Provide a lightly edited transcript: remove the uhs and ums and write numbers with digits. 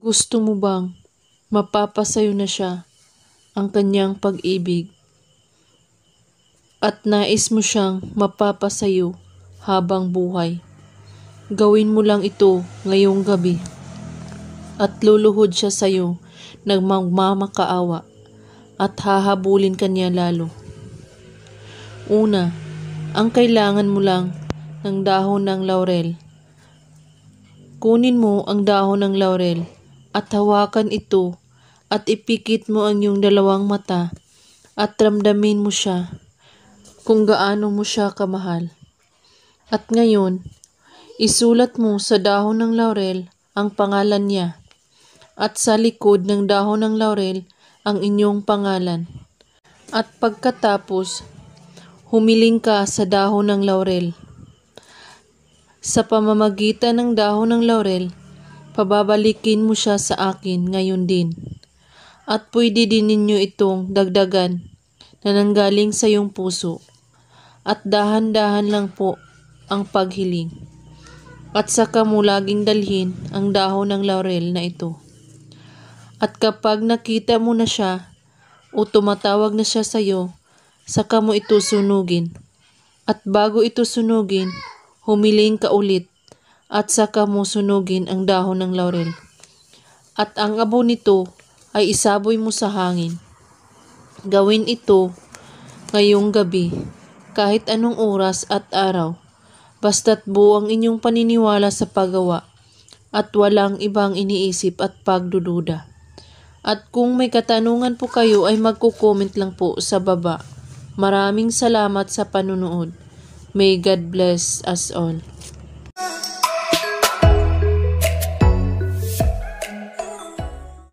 Gusto mo bang mapapasayo na siya ang kanyang pag-ibig at nais mo siyang mapapasayo habang buhay? Gawin mo lang ito ngayong gabi at luluhod siya sa'yo ng magmamakaawa at hahabulin kanya lalo. Una, ang kailangan mo lang ng dahon ng laurel. Kunin mo ang dahon ng laurel at hawakan ito at ipikit mo ang iyong dalawang mata at ramdamin mo siya kung gaano mo siya kamahal. At ngayon, isulat mo sa dahon ng laurel ang pangalan niya at sa likod ng dahon ng laurel ang inyong pangalan. At pagkatapos, humiling ka sa dahon ng laurel. Sa pamamagitan ng dahon ng laurel, pababalikin mo siya sa akin ngayon din. At pwede din ninyo itong dagdagan na nanggaling sa iyong puso. At dahan-dahan lang po ang paghiling. At saka mo laging dalhin ang dahon ng laurel na ito. At kapag nakita mo na siya o tumatawag na siya sa iyo, saka mo ito sunugin. At bago ito sunugin, humiling ka ulit at saka mo sunugin ang dahon ng laurel. At ang abo nito ay isaboy mo sa hangin. Gawin ito ngayong gabi, kahit anong oras at araw, basta't buo ang inyong paniniwala sa paggawa at walang ibang iniisip at pagdududa. At kung may katanungan po kayo ay magko-comment lang po sa baba. Maraming salamat sa panunood. May God bless us all.